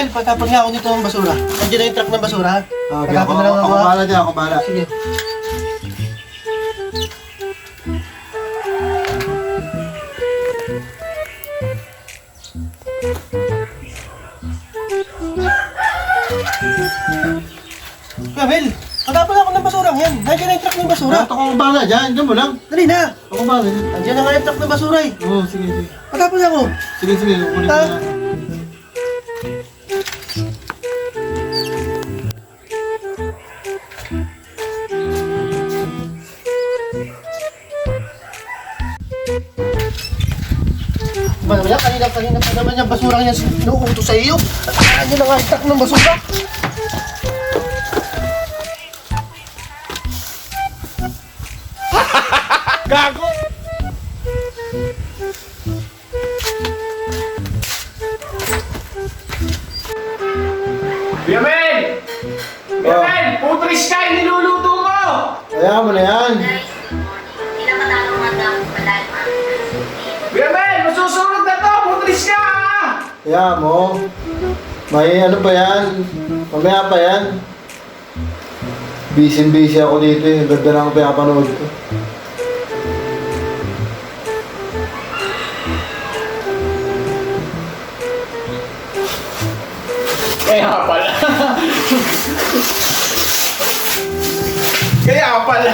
Mel, pagkapon nga ako dito ng basura. Nandiyan na yung truck ng basura. Okay, Pagkapon na lang ako bahala dyan, ako bahala. Sige. Mel, pagkapon ako ng basura yan. Nandiyan na yung truck ng basura. Ako bahala dyan, dyan mo lang. Dali na. Ako bahala dyan. Nandiyan na nga yung truck ng basura eh. Oo, sige, sige. Pagkapon ako. Sige, sige, kukunin ko na. Mamaya, kanina pa naman yung basura niya sinuuto sa iyo. At nandiyan na nga yung truck ng basura. Gago! Biamen! Biamen! Putris ka! Niluluto mo! Kaya mo na yan. Hindi naman ako madami. Biamen! Masusunod na to! Putris ka! Kaya mo. May ano pa yan? Mamaya pa yan. Busy ako dito eh. Ganda lang ang pinapanood ko. Kaya pala. Kaya pala.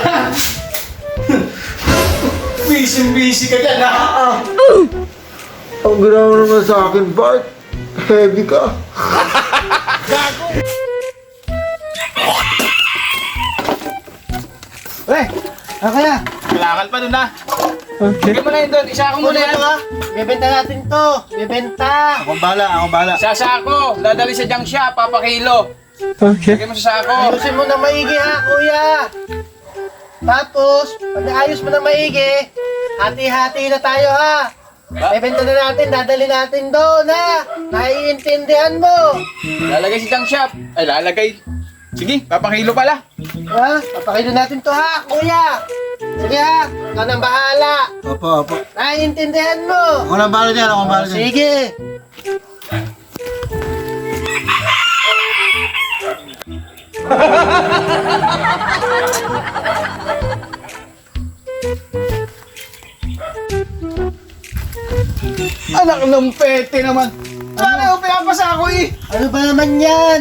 Busy ka dyan, ha? Ang ginawa naman sa akin, Bart. Heavy ka. Gago! Eh! Ah, kaya? Kailangan pa dun, ha? Sige mo na yun doon. Isa ako muna Muna yan. ito ha. Bebenta natin to. Bebenta. Ako bahala, ako bahala. Sa sako. Dadali sa junk shop. Papakilo. Okay. Sige mo sa sako. Ayusin mo na maigi ha, kuya. Tapos, pag naayos mo na maigi, hati-hati na tayo ha. Bebenta na natin, dadali natin doon ha. Naiintindihan mo. Lalagay sa junk shop. Ay, lalagay. Sige, papakilo pala. Ha? Papakilo natin to ha, kuya. Sige ha, ikaw nang bahala. Opo, opo. Naiintindihan mo. Ako na bahala dyan, ako bahala dyan. Sige. Anak ng pete naman. Ano yung pinapasa ko eh? Ano ba naman yan?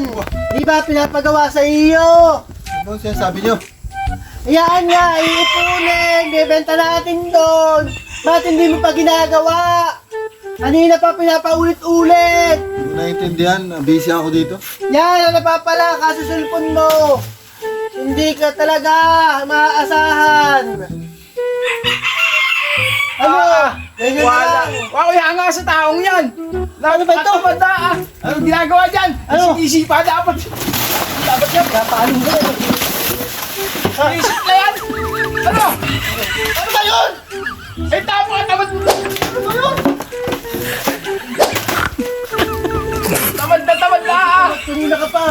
Di ba pinapagawa sa iyo? Ano sinasabi niyo? Yan nga, iipunin. Bebenta natin doon. Ba't hindi mo pa ginagawa? Kanina pa pinapaulit-ulit. Hindi ko naiintindihan. Busy ako dito. Yan, ano pa pala, kaso cellphone mo. Hindi ka talaga maaasahan. Ano? Ganyan na Wala. lang. Wow, hanga sa taong yan. Ano ba ito? Banda ah. Anong ginagawa dyan? Ano? Isip pa dapat. Dapat yan. Paano ba? Isip na yan. Ano? Ano ba yun? Eh, tama ka. Tamad mo. Ano ba yun? Tamad na ah. Kanina ka pa.